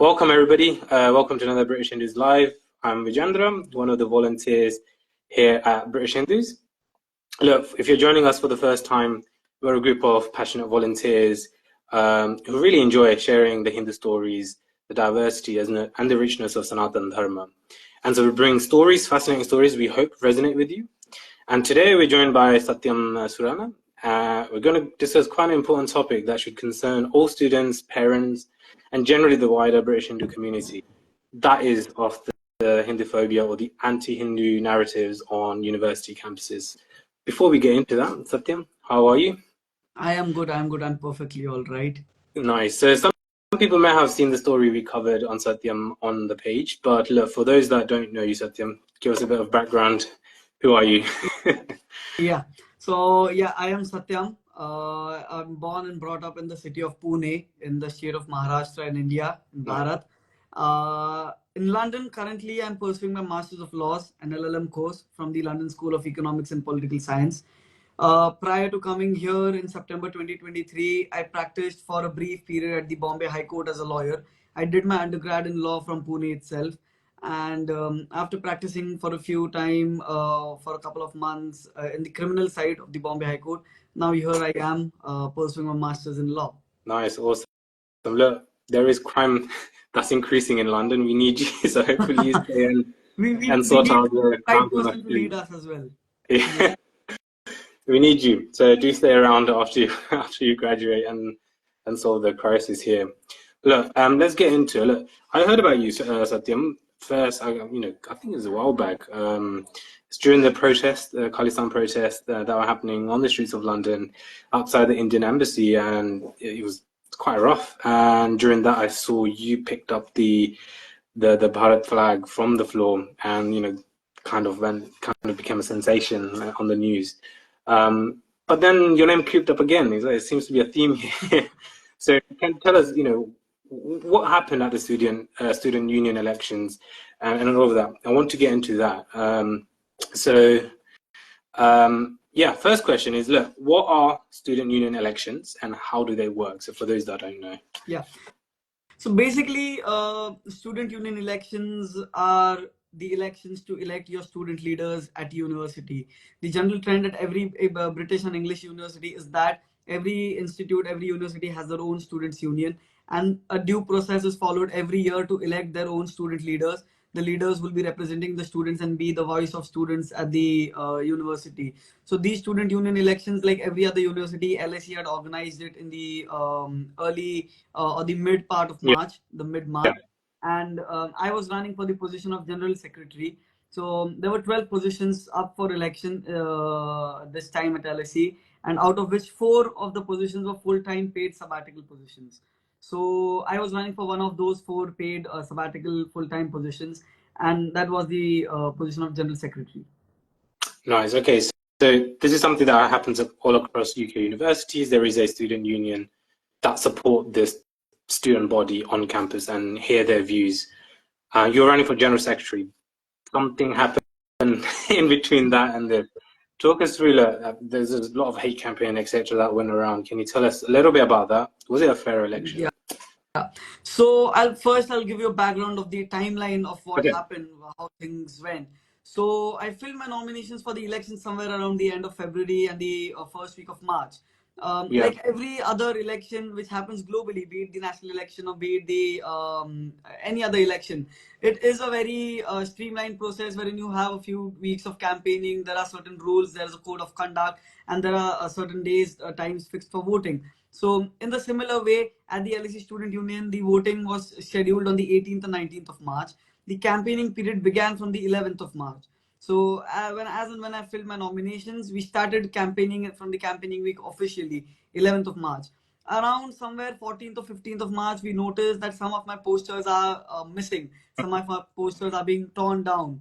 Welcome, everybody. Welcome to another British Hindus Live. I'm Vijendra, one of the volunteers here at British Hindus. Look, if you're joining us for the first time, we're a group of passionate volunteers who really enjoy sharing the Hindu stories, the diversity and the richness of Sanatana Dharma. And so we bring stories, fascinating stories we hope resonate with you. And today we're joined by Satyam Surana. We're going to discuss quite an important topic that should concern all students, parents, and generally the wider British Hindu community. That is of the Hinduphobia or the anti-Hindu narratives on university campuses. Before we get into that, Satyam, how are you? I am good. I'm perfectly all right. Nice. So some people may have seen the story we covered on Satyam on the page, but look, for those that don't know you, Satyam, give us a bit of background. Who are you? Yeah. So, I am Satyam. I'm born and brought up in the city of Pune, in the state of Maharashtra in India, in Bharat. In London, currently, I'm pursuing my Masters of Laws and LLM course from the London School of Economics and Political Science. Prior to coming here in September 2023, I practiced for a brief period at the Bombay High Court as a lawyer. I did my undergrad in law from Pune itself. And after practicing for a few time, for a couple of months in the criminal side of the Bombay High Court, now here I am pursuing a master's in law. Nice, awesome. Look, there is crime that's increasing in London. We need you, so hopefully you stay and sort out the right person to lead us as well. Yeah. We need you, so do stay around after you graduate and solve the crisis here. Look, let's get into it. Look, I heard about you, Satyam. First, I think it was a while back. It's during the protest, the Khalistani protests that were happening on the streets of London, outside the Indian embassy, and it was quite rough. And during that, I saw you picked up the Bharat flag from the floor, and kind of became a sensation on the news. But then your name creeped up again. It seems to be a theme here. So can you tell us, what happened at the student union elections and all of that? I want to get into that. First question is, look, what are student union elections and how do they work? So for those that don't know. Yeah. So basically, student union elections are the elections to elect your student leaders at university. The general trend at every British and English university is that every institute, every university has their own students' union, and a due process is followed every year to elect their own student leaders. The leaders will be representing the students and be the voice of students at the university. So these student union elections, like every other university, LSE had organized it in the early or the mid part of March, the mid-March. And I was running for the position of General Secretary. So there were 12 positions up for election this time at LSE, and out of which 4 of the positions were full-time paid sabbatical positions. So I was running for one of those 4 paid sabbatical full-time positions, and that was the position of General Secretary. Nice. Okay, so this is something that happens all across UK universities. There is a student union that support this student body on campus and hear their views. You're running for General Secretary. Something happened in between that and the. Talk us through, there's a lot of hate campaign, etc. that went around. Can you tell us a little bit about that? Was it a fair election? Yeah. So I'll give you a background of the timeline of what happened, how things went. So I filed my nominations for the election somewhere around the end of February and the first week of March. Like every other election which happens globally, be it the national election or be it the any other election, it is a very streamlined process wherein you have a few weeks of campaigning. There are certain rules, there is a code of conduct, and there are certain days, times fixed for voting. So in the similar way, at the LSE Student Union, the voting was scheduled on the 18th and 19th of March. The campaigning period began from the 11th of March. So when I filled my nominations, we started campaigning from the campaigning week officially, 11th of March. Around somewhere 14th or 15th of March, we noticed that some of my posters are missing. Some of my posters are being torn down.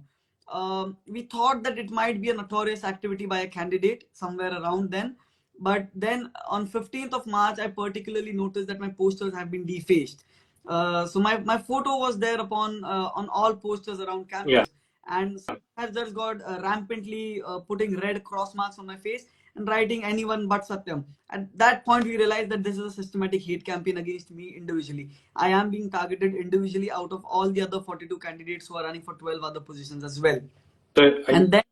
We thought that it might be a notorious activity by a candidate somewhere around then. But then on 15th of March, I particularly noticed that my posters have been defaced. So my photo was there upon on all posters around campus. And has just got rampantly putting red cross marks on my face and writing anyone but Satyam. At that point, we realized that this is a systematic hate campaign against me individually. I am being targeted individually out of all the other 42 candidates who are running for 12 other positions as well. So And then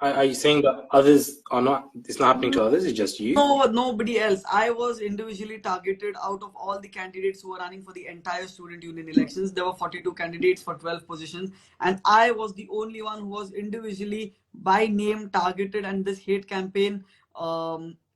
are you saying that others are not, it's not happening to others, it's just you? no, nobody else. I was individually targeted out of all the candidates who were running for the entire student union elections. There were 42 candidates for 12 positions, and I was the only one who was individually by name targeted, and this hate campaign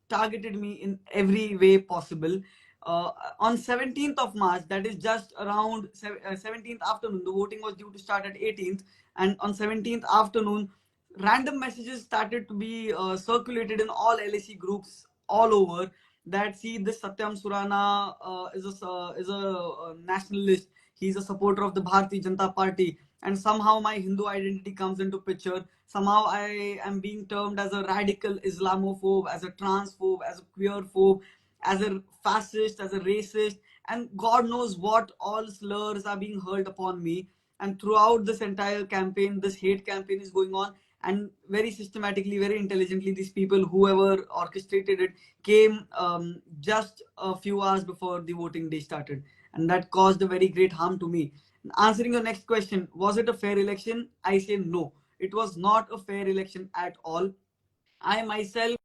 targeted me in every way possible. On 17th of March, that is just around 17th afternoon, the voting was due to start at 18th, and on 17th afternoon, random messages started to be circulated in all LSE groups all over that see this Satyam Surana is a nationalist. He's a supporter of the Bharatiya Janata Party, and somehow my Hindu identity comes into picture. Somehow I am being termed as a radical Islamophobe, as a transphobe, as a queerphobe, as a fascist, as a racist, and God knows what all slurs are being hurled upon me. And throughout this entire campaign, this hate campaign is going on, and very systematically, very intelligently, these people, whoever orchestrated it, came just a few hours before the voting day started, and that caused a very great harm to me. Answering your next question, was it a fair election? I say no, it was not a fair election at all. I myself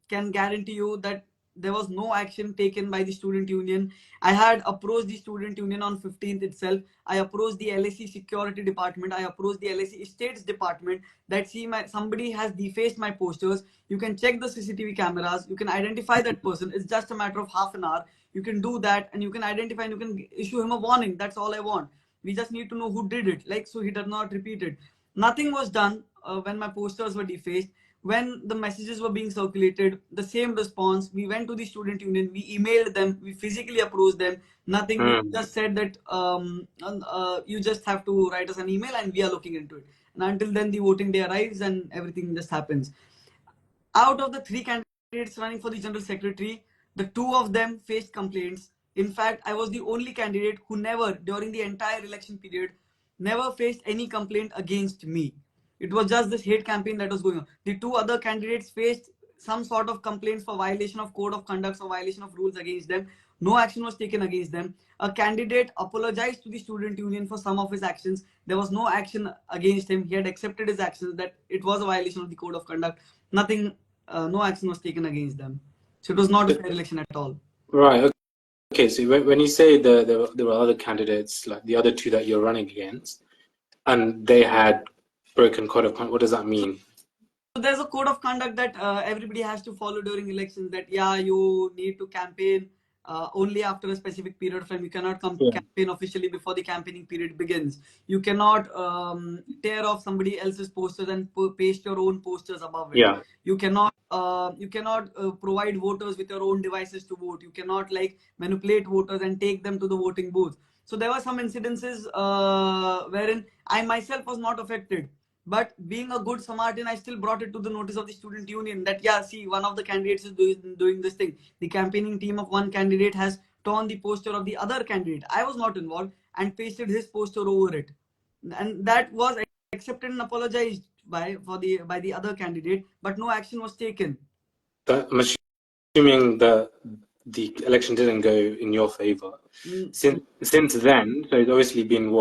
can guarantee you that there was no action taken by the student union. I had approached the student union on 15th itself. I approached the LSE security department. I approached the LSE estates department that see somebody has defaced my posters. You can check the CCTV cameras. You can identify that person. It's just a matter of half an hour. You can do that and you can identify and you can issue him a warning. That's all I want. We just need to know who did it, like, so he does not repeat it. Nothing was done when my posters were defaced. When the messages were being circulated, the same response. We went to the student union, we emailed them, we physically approached them. Nothing. We just said that you just have to write us an email and we are looking into it. And until then, the voting day arrives and everything just happens. Out of the three candidates running for the general secretary, the two of them faced complaints. In fact, I was the only candidate who never, during the entire election period, never faced any complaint against me. It was just this hate campaign that was going on. The two other candidates faced some sort of complaints for violation of code of conduct or violation of rules against them. No action was taken against them. A candidate apologized to the student union for some of his actions. There was no action against him. He had accepted his actions, that it was a violation of the code of conduct. Nothing, no action was taken against them. So it was not a fair election at all. Right. Okay. So when you say there were other candidates, like the other two that you're running against, and they had broken code of conduct, what does that mean? So there's a code of conduct that everybody has to follow during elections. That you need to campaign only after a specific period of time. You cannot campaign officially before the campaigning period begins. You cannot tear off somebody else's posters and paste your own posters above it. Yeah. You cannot provide voters with your own devices to vote. You cannot manipulate voters and take them to the voting booth. So there were some incidences wherein I myself was not affected. But being a good Samaritan, I still brought it to the notice of the student union that, see, one of the candidates is doing this thing. The campaigning team of one candidate has torn the poster of the other candidate. I was not involved, and pasted his poster over it. And that was accepted and apologized by the other candidate, but no action was taken. I'm assuming that the election didn't go in your favor. Since then, so it's obviously been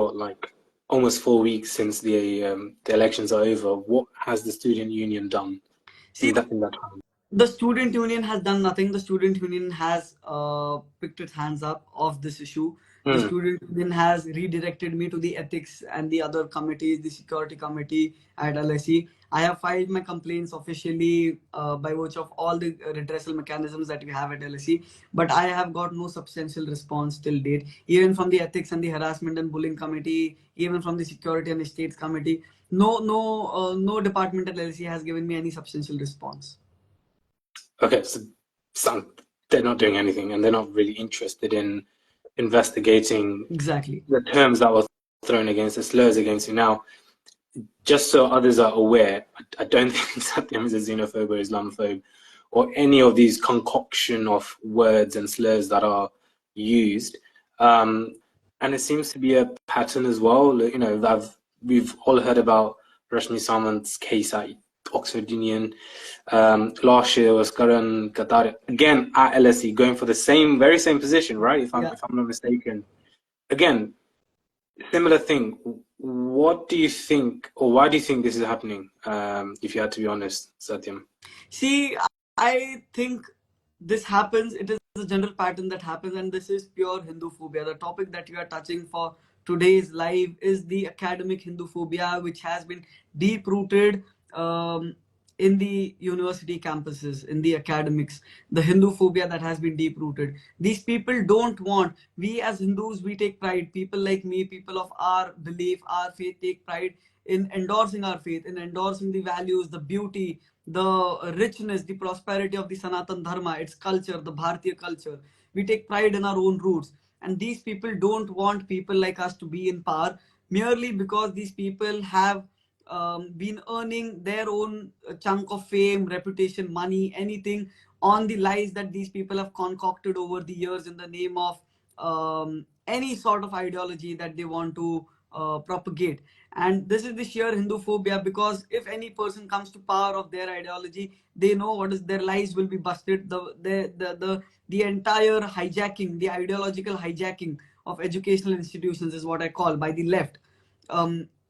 almost 4 weeks since the elections are over. What has the student union done in that time? The student union has done nothing. The student union has picked its hands up of this issue. The student union has redirected me to the ethics and the other committees, the security committee at LSE. I have filed my complaints officially by virtue of all the redressal mechanisms that we have at LSE, but I have got no substantial response till date, even from the ethics and the harassment and bullying committee, even from the security and estates committee. No department at LSE has given me any substantial response. Okay, so they're not doing anything, and they're not really interested in investigating exactly the terms that were thrown against the slurs against you. Now, just so others are aware, I don't think Satyam is a xenophobe or Islamophobe or any of these concoction of words and slurs that are used. And it seems to be a pattern as well. We've all heard about Rashmi Samant's case at Oxford Union. Last year was Karan Qatar, again at LSE, going for the very same position, right? If I'm not mistaken. Again, similar thing. What do you think, or why do you think this is happening? If you had to be honest, Satyam. See, I think this happens. It is a general pattern that happens, and this is pure Hinduphobia. The topic that you are touching for today's live is the academic Hinduphobia, which has been deep rooted in the university campuses, in the academics. The Hinduphobia that has been deep rooted. These people don't want. We as Hindus, we take pride. People like me, people of our belief, our faith, take pride in endorsing our faith, in endorsing the values, the beauty, the richness, the prosperity of the Sanatan Dharma, its culture, the Bharatiya culture. We take pride in our own roots. And these people don't want people like us to be in power merely because these people have been earning their own chunk of fame, reputation, money, anything on the lies that these people have concocted over the years in the name of any sort of ideology that they want to propagate. And this is the sheer Hinduphobia, because if any person comes to power of their ideology, they know what is their lies will be busted. The entire hijacking, the ideological hijacking of educational institutions is what I call by the left.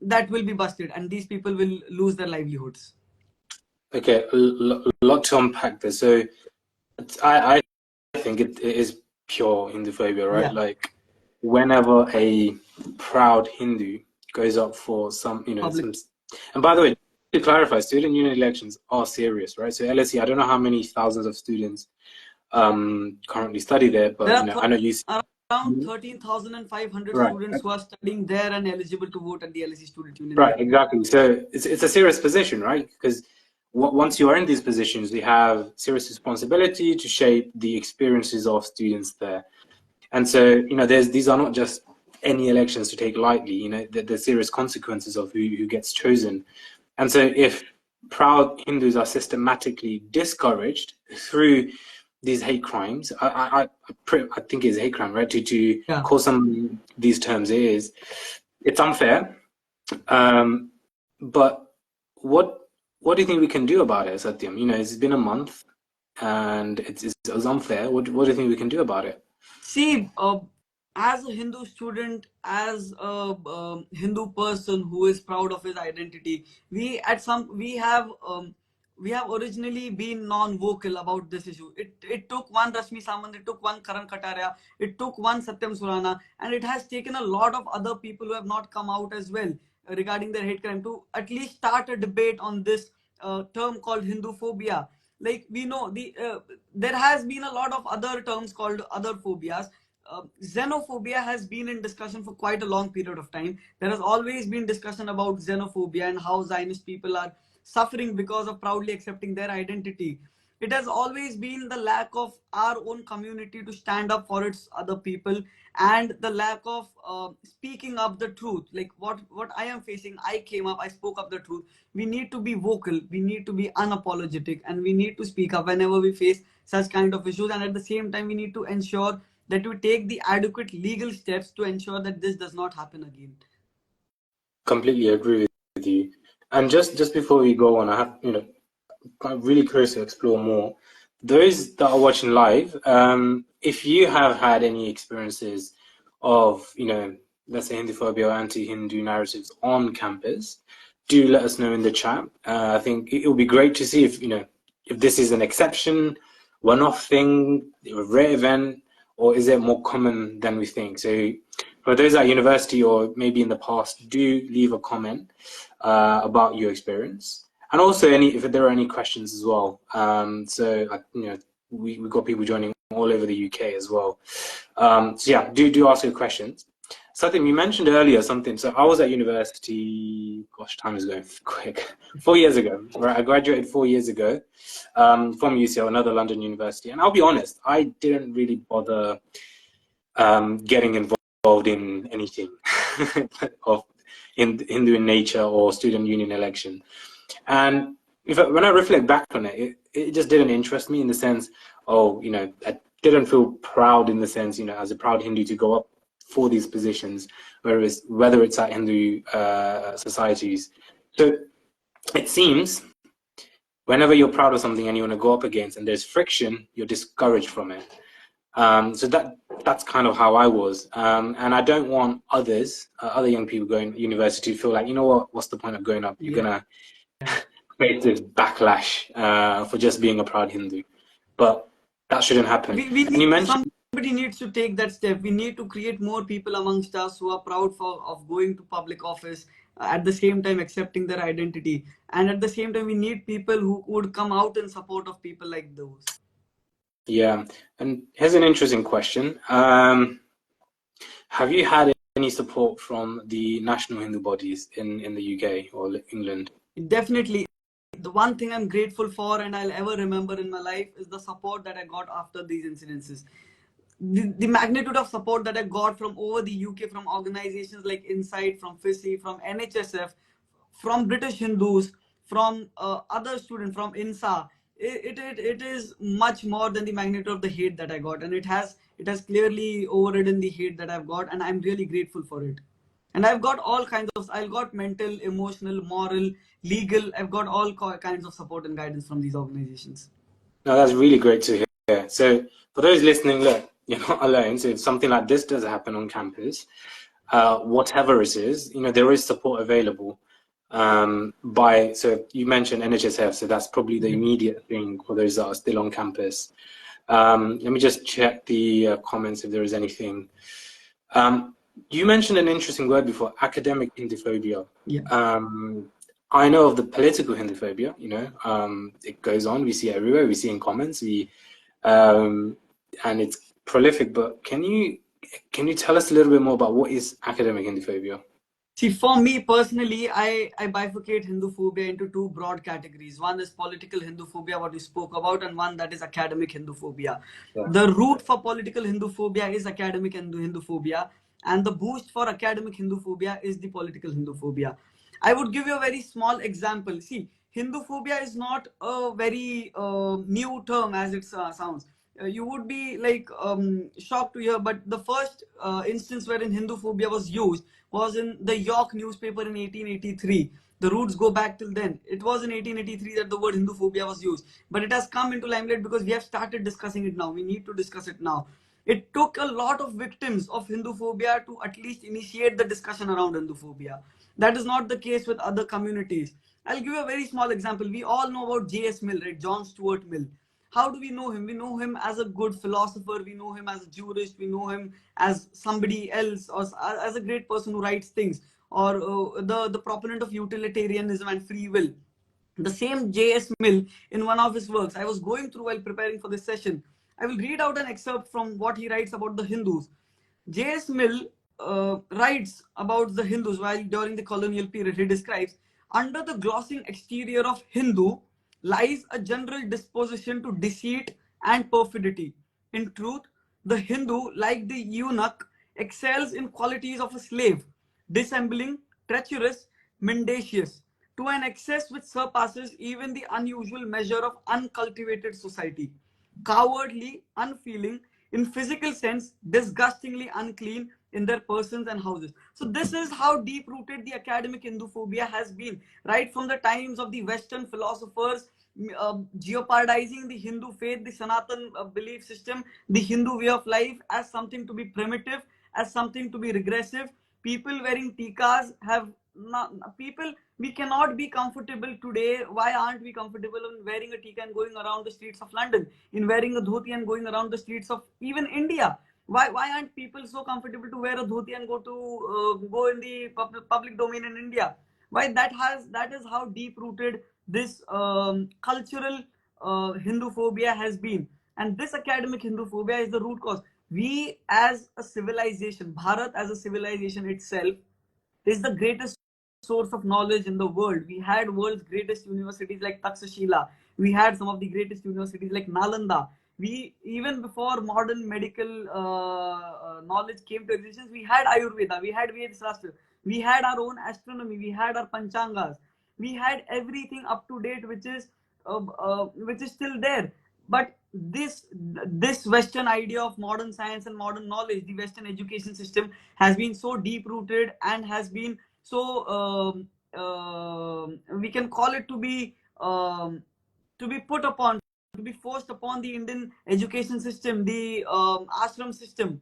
That will be busted, and these people will lose their livelihoods. Okay, a lot to unpack there. So I think it is pure Hinduphobia, right? Yeah. Like whenever a proud Hindu goes up for some, and by the way, to clarify, student union elections are serious, right? So LSE, I don't know how many thousands of students currently study there, but There are I know you see around 13,500 right. students who are studying there and eligible to vote at the LSE Student Union. Right, exactly. So it's a serious position, right? Because once you are in these positions, you have serious responsibility to shape the experiences of students there. And so, these are not just any elections to take lightly. There's serious consequences of who gets chosen. And so, if proud Hindus are systematically discouraged through these hate crimes, I think it's a hate crime, right? To call some these terms it's unfair. But what do you think we can do about it, Satyam? It's been a month and it's unfair. What do you think we can do about it? See, as a Hindu student, as a Hindu person who is proud of his identity, we have originally been non-vocal about this issue. It took one Rashmi Samant, it took one Karan Kataria, it took one Satyam Surana, and it has taken a lot of other people who have not come out as well regarding their hate crime to at least start a debate on this term called Hinduphobia. Like we know there has been a lot of other terms called other phobias. Xenophobia has been in discussion for quite a long period of time. There has always been discussion about xenophobia and how Zionist people are suffering because of proudly accepting their identity. It has always been the lack of our own community to stand up for its other people, and the lack of speaking up the truth. Like what I am facing, I came up, I spoke up the truth. We need to be vocal, we need to be unapologetic, and we need to speak up whenever we face such kind of issues. And at the same time, we need to ensure that we take the adequate legal steps to ensure that this does not happen again. Completely agree with you. And just before we go on, I have, I'm really curious to explore more. Those that are watching live, if you have had any experiences of, let's say Hinduphobia or anti-Hindu narratives on campus, do let us know in the chat. I think it will be great to see if this is an exception, one-off thing, a rare event, or is it more common than we think? So for those at university or maybe in the past, do leave a comment about your experience. And also if there are any questions as well. So we've got people joining all over the UK as well. So yeah, do ask your questions. Satyam, you mentioned earlier something. So I was at university, gosh, time is going quick. 4 years ago, right? I graduated 4 years ago from UCL, another London university. And I'll be honest, I didn't really bother getting involved in anything of Hindu in nature or student union election. And when I reflect back on it, it just didn't interest me in the sense, I didn't feel proud in the sense, as a proud Hindu to go up for these positions, whether it's at Hindu societies. So it seems whenever you're proud of something and you want to go up against and there's friction, you're discouraged from it. So that's kind of how I was. And I don't want others, other young people going to university to feel like, you know what, what's the point of going up? You're going to face this backlash for just being a proud Hindu. But that shouldn't happen. And you mentioned somebody needs to take that step. We need to create more people amongst us who are proud of going to public office, at the same time accepting their identity, and at the same time we need people who would come out in support of people like those. Yeah, and here's an interesting question. Have you had any support from the national Hindu bodies in the UK or England? Definitely. The one thing I'm grateful for and I'll ever remember in my life is the support that I got after these incidences. The magnitude of support that I got from over the UK, from organizations like Insight, from FISI, from NHSF, from British Hindus, from other students, from INSA, it is much more than the magnitude of the hate that I got, and it has clearly overridden the hate that I've got, and I'm really grateful for it. And I've got all kinds of, I've got mental, emotional, moral, legal, I've got all kinds of support and guidance from these organizations. No, that's really great to hear. So for those listening, look, you're not alone. So if something like this does happen on campus, whatever it is, there is support available. So you mentioned NHSF, so that's probably the immediate thing for those that are still on campus. Let me just check the comments if there is anything. You mentioned an interesting word before, academic Hinduphobia. Yeah. I know of the political Hinduphobia, it goes on, we see it everywhere, we see in comments, and it's prolific, but can you tell us a little bit more about what is academic Hinduphobia? See, for me personally, I bifurcate Hinduphobia into two broad categories. One is political Hinduphobia, what you spoke about, and one that is academic Hinduphobia. Yeah. The root for political Hinduphobia is academic Hinduphobia, and the boost for academic Hinduphobia is the political Hinduphobia. I would give you a very small example. See, Hinduphobia is not a very new term as it sounds. You would be like shocked to hear, but the first instance wherein Hinduphobia was used was in the York newspaper in 1883. The roots go back till then. It was in 1883 that the word Hinduphobia was used, but it has come into limelight because we have started discussing it now. We need to discuss it now. It took a lot of victims of Hinduphobia to at least initiate the discussion around Hinduphobia. That is not the case with other communities. I'll give you a very small example. We all know about J.S. Mill, right? John Stuart Mill. How do we know him? We know him as a good philosopher. We know him as a jurist. We know him as somebody else, or as a great person who writes things, or the proponent of utilitarianism and free will. The same J.S. Mill, in one of his works, I was going through while preparing for this session. I will read out an excerpt from what he writes about the Hindus. J.S. Mill writes about the Hindus while during the colonial period. He describes, under the glossing exterior of Hindu lies a general disposition to deceit and perfidy. In truth, the Hindu, like the eunuch, excels in qualities of a slave, dissembling, treacherous, mendacious, to an excess which surpasses even the unusual measure of uncultivated society, cowardly, unfeeling, in physical sense, disgustingly unclean in their persons and houses. So this is how deep-rooted the academic Hinduphobia has been, right from the times of the Western philosophers jeopardizing the Hindu faith, the Sanatan belief system, the Hindu way of life as something to be primitive, as something to be regressive. People wearing tikas have not, people, we cannot be comfortable today. Why aren't we comfortable in wearing a tika and going around the streets of London, in wearing a dhoti and going around the streets of even India? Why aren't people so comfortable to wear a dhoti and go in the public domain in India? Why? That is how deep rooted this cultural Hinduphobia has been, and this academic Hinduphobia is the root cause. We as a civilization, Bharat as a civilization itself, is the greatest source of knowledge in the world. We had world's greatest universities like Takshashila. We had some of the greatest universities like Nalanda. We, even before modern medical knowledge came to existence, we had Ayurveda, we had Ved Shastra, we had our own astronomy, we had our Panchangas, we had everything up to date, which is still there. But this Western idea of modern science and modern knowledge, the Western education system, has been so deep rooted and has been so we can call it to be to be put upon, to be forced upon the Indian education system, the ashram system,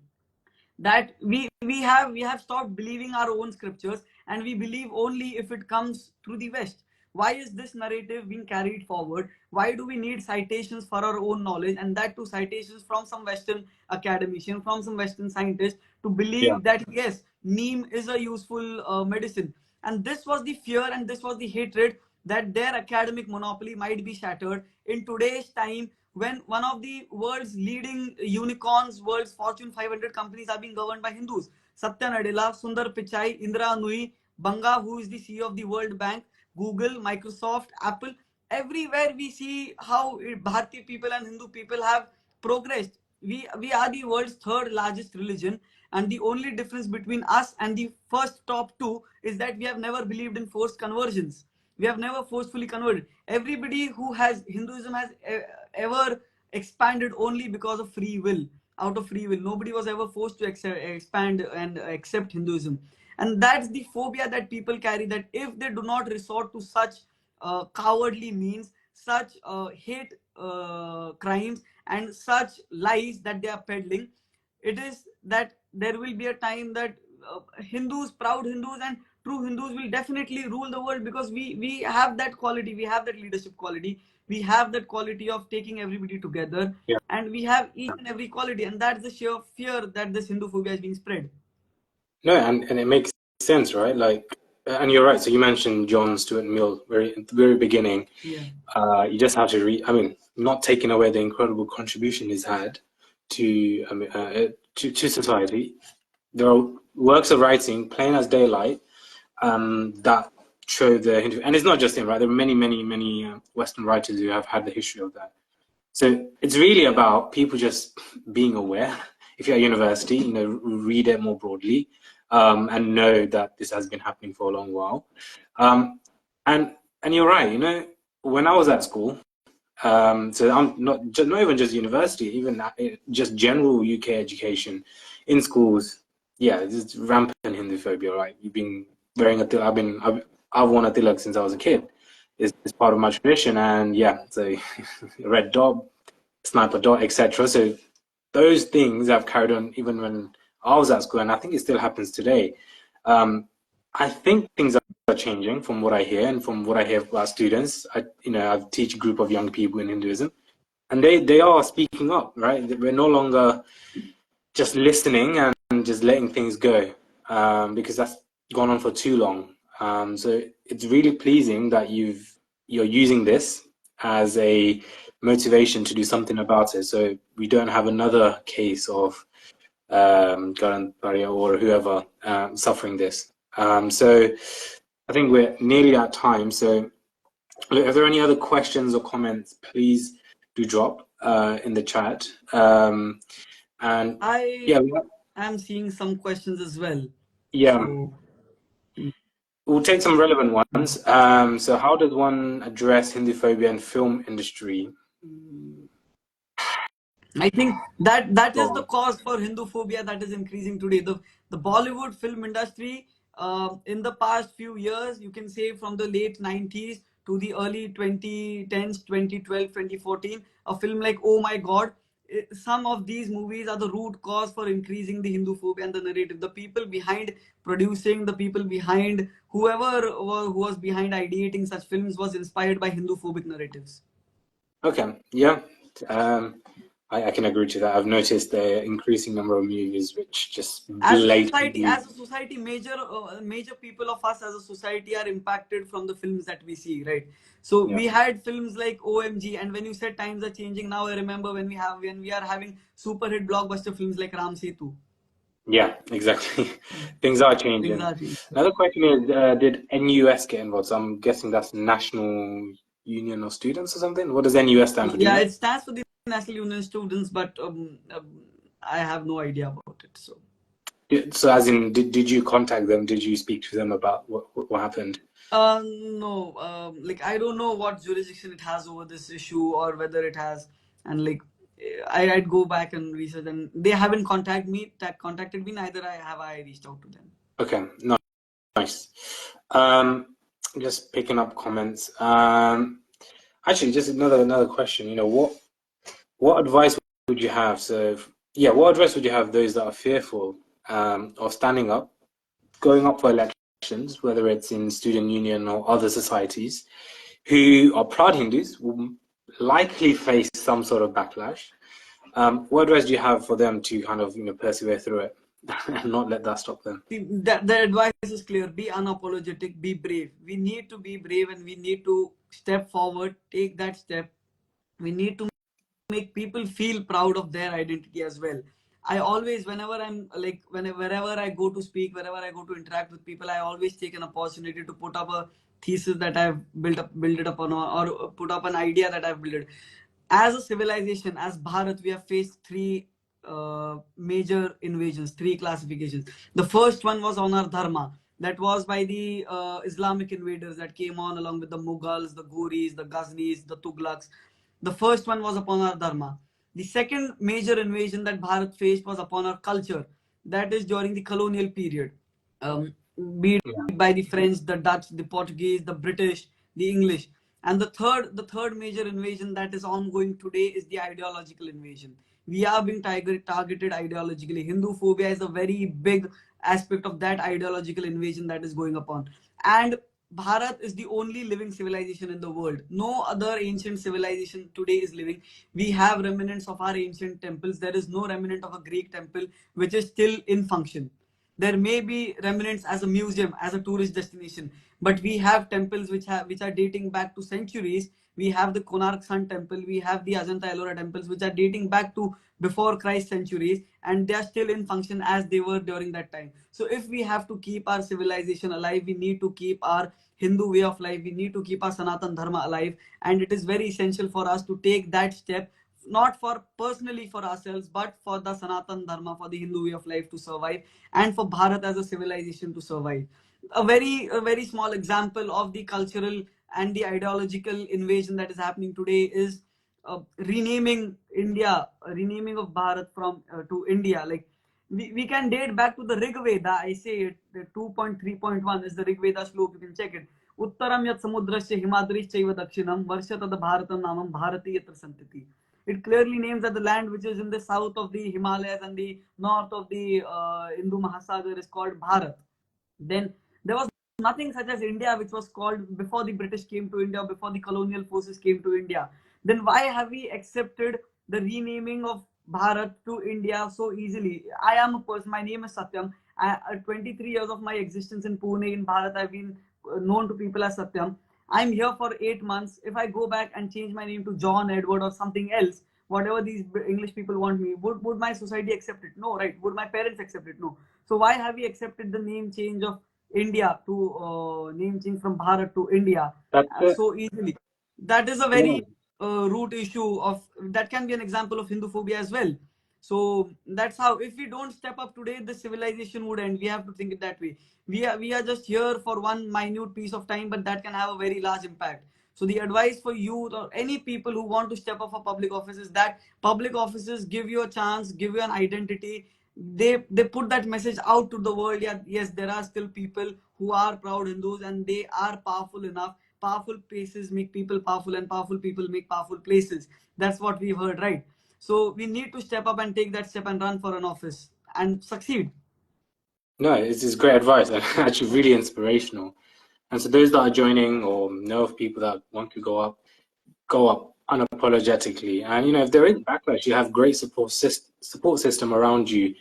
that we have stopped believing our own scriptures, and we believe only if it comes through the West. Why is this narrative being carried forward? Why do we need citations for our own knowledge, and that too citations from some Western academician, from some Western scientist, to Yeah. believe that yes, neem is a useful medicine? And this was the fear, and this was the hatred, that their academic monopoly might be shattered in today's time, when one of the world's leading unicorns, world's Fortune 500 companies are being governed by Hindus. Satya Nadella, Sundar Pichai, Indra Nui, Banga, who is the CEO of the World Bank, Google, Microsoft, Apple. Everywhere we see how Bharati people and Hindu people have progressed. We are the world's third largest religion, and the only difference between us and the first top two is that we have never believed in forced conversions. We have never forcefully converted. Everybody who has Hinduism has ever expanded only because of free will, out of free will. Nobody was ever forced to expand and accept Hinduism. And that's the phobia that people carry, that if they do not resort to such cowardly means, such hate crimes, and such lies that they are peddling, it is that there will be a time that Hindus, proud Hindus and true Hindus, will definitely rule the world, because we have that quality, we have that leadership quality, we have that quality of taking everybody together, Yeah. and we have each and every quality, and that's the sheer fear that this Hinduphobia is being spread. No, and it makes sense, right? Like, and you're right. So you mentioned John Stuart Mill at the very beginning. Yeah. You just have to read. I mean, not taking away the incredible contribution he's had to to society. There are works of writing, plain as daylight, that show the Hindu. And it's not just him, right? There are many Western writers who have had the history of that. So it's really about people just being aware. If you're at university, read it more broadly, and know that this has been happening for a long while. And you're right. When I was at school, so I'm not even just university, even just general UK education in schools. Yeah, it's rampant Hinduphobia, right? You've been wearing a tilak. I've worn a tilak since I was a kid. It's part of my tradition, and yeah, so red dot, sniper dot, etc. So those things I've carried on even when I was at school, and I think it still happens today. I think things are changing from what I hear and from what I hear about students. I teach a group of young people in Hinduism, and they are speaking up, right? We're no longer just listening and just letting things go, because that's gone on for too long. So it's really pleasing that you're using this as a motivation to do something about it, so we don't have another case of Garan Paria or whoever suffering this. So I think we're nearly at time. So if there are any other questions or comments, please do drop in the chat. And I yeah, am seeing some questions as well. yeah, So we'll take some relevant ones. So how does one address Hinduphobia in film industry? I think that is the cause for Hinduphobia that is increasing today. The Bollywood film industry, in the past few years, you can say from the late 90s to the early 2010s, 2012, 2014, a film like Oh My God, some of these movies are the root cause for increasing the Hinduphobia and the narrative. The people behind producing, the people behind whoever who was behind ideating such films was inspired by Hinduphobic narratives. Okay, yeah. I can agree to that. I've noticed the increasing number of movies which just blatantly. As a society, major people of us as a society are impacted from the films that we see, right? So Yeah. we had films like OMG, and when you said times are changing, now I remember when we are having super hit blockbuster films like Ram Setu. Yeah, exactly. Things are changing. Another question is, did NUS get involved? So I'm guessing that's National Union of Students or something. What does NUS stand for? Yeah, it stands for the National Union Students, but I have no idea about it. So as in, did you contact them? Did you speak to them about what happened? No. Like I don't know what jurisdiction it has over this issue, or whether it has, and like I'd go back and research, and they haven't contacted me. Neither have I reached out to them. Okay, nice. Just picking up comments. Actually, just another question. You know, what advice would you have? So, yeah, what advice would you have those that are fearful of standing up, going up for elections, whether it's in student union or other societies, who are proud Hindus, will likely face some sort of backlash? What advice do you have for them to kind of, you know, persevere through it and not let that stop them? The advice is clear: be unapologetic, be brave. We need to be brave, and we need to step forward, take that step. We need to make people feel proud of their identity as well. I always, whenever I'm like, wherever I go to speak, wherever I go to interact with people, I always take an opportunity to put up a thesis that I've built it upon, or put up an idea that I've built. As a civilization, as Bharat, we have faced three major invasions, three classifications. The first one was on our dharma. That was by the Islamic invaders that came on along with the Mughals, the Ghuris, the Ghaznis, the Tughlaqs. The first one was upon our dharma. The second major invasion that Bharat faced was upon our culture. That is during the colonial period. Um, be Yeah. it by the French, the Dutch, the Portuguese, the British, the English. And the third major invasion that is ongoing today is the ideological invasion. We are being targeted ideologically. Hinduphobia is a very big aspect of that ideological invasion that is going upon. And Bharat is the only living civilization in the world. No other ancient civilization today is living. We have remnants of our ancient temples. There is no remnant of a Greek temple which is still in function. There may be remnants as a museum, as a tourist destination, but we have temples which are dating back to centuries. We have the Konark Sun Temple, we have the Ajanta Ellora temples, which are dating back to before Christ centuries, and they are still in function as they were during that time. So if we have to keep our civilization alive, we need to keep our Hindu way of life, we need to keep our Sanatan Dharma alive, and it is very essential for us to take that step, not for personally for ourselves, but for the Sanatan Dharma, for the Hindu way of life to survive, and for Bharat as a civilization to survive. A very small example of the cultural and the ideological invasion that is happening today is renaming India, renaming of Bharat from to India. Like we can date back to the Rig Veda. I say it, the 2.3.1 is the Rig Veda slope. You can check it. Uttaram yat samudrasya himadrischaiva dakshinam varshatad bharatam namam bharati yatra santiti. It clearly names that the land which is in the south of the Himalayas and the north of the Hindu Mahasagar is called Bharat. Then there was nothing such as India, which was called before the British came to India, before the colonial forces came to India. Then why have we accepted the renaming of Bharat to India so easily? I am a person, my name is Satyam. 23 years of my existence in Pune, in Bharat, I've been known to people as Satyam. I'm here for 8 months. If I go back and change my name to John, Edward, or something else, whatever these English people want me, would my society accept it? No, right? Would my parents accept it? No. So why have we accepted the name change of India to name change from Bharat to India That's it. so easily? That is a Yeah. very root issue of that can be an example of Hinduphobia as well. So that's how, if we don't step up today, the civilization would end. We have to think it that way. We are just here for one minute piece of time, but that can have a very large impact. So the advice for youth or any people who want to step up for public office is that public offices give you a chance, give you an identity. They put that message out to the world. Yeah, yes, there are still people who are proud Hindus, and they are powerful enough. Powerful places make people powerful, and powerful people make powerful places. That's what we've heard, right? So we need to step up and take that step and run for an office and succeed. No, it's great advice and actually really inspirational. And so those that are joining or know of people that want to go up unapologetically. And you know, if there is backlash, you have great support system around you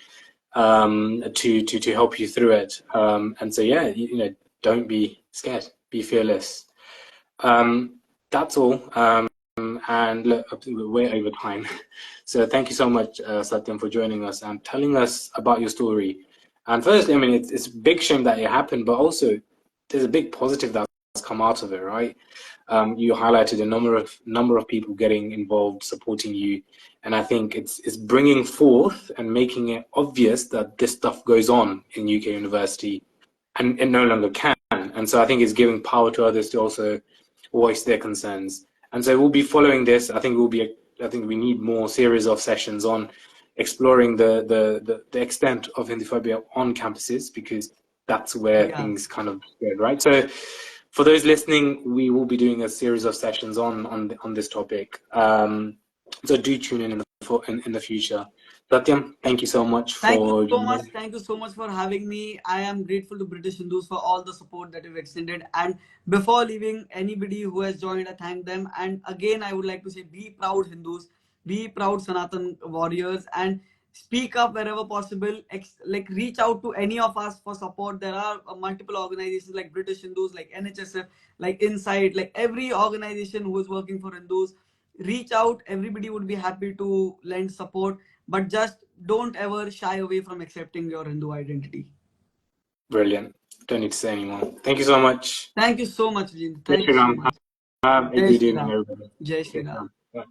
to help you through it. And so yeah, you know, don't be scared, be fearless. That's all. And look, we're way over time. So thank you so much, Satyam, for joining us and telling us about your story. And firstly, I mean, it's a big shame that it happened, but also there's a big positive that's come out of it, right? You highlighted a number of people getting involved, supporting you, and I think it's bringing forth and making it obvious that this stuff goes on in UK university, and it no longer can. And so I think it's giving power to others to also voice their concerns. And so we'll be following this. I think we need more series of sessions on exploring the extent of Hinduphobia on campuses, because that's where Yeah. things kind of spread, right? So For those listening, we will be doing a series of sessions on this topic. So do tune in the future. Satyam, thank you so much Thank you for so much. Thank you so much for having me. I am grateful to British Hindus for all the support that you've extended. And before leaving, anybody who has joined, I thank them. And again, I would like to say, be proud Hindus, be proud Sanatan warriors, and speak up wherever possible. Like reach out to any of us for support. There are multiple organizations like British Hindus, like NHSF, like Insight, like every organization who is working for Hindus. Reach out. Everybody would be happy to lend support, but just don't ever shy away from accepting your Hindu identity. Brilliant. Don't need to say anymore. Thank you so much. Thank you so much, Jin. Jai Thank Shri you so Ram. much. Have a Jai good Shri evening, Ram. everybody. Jai Shri Ram. Bye.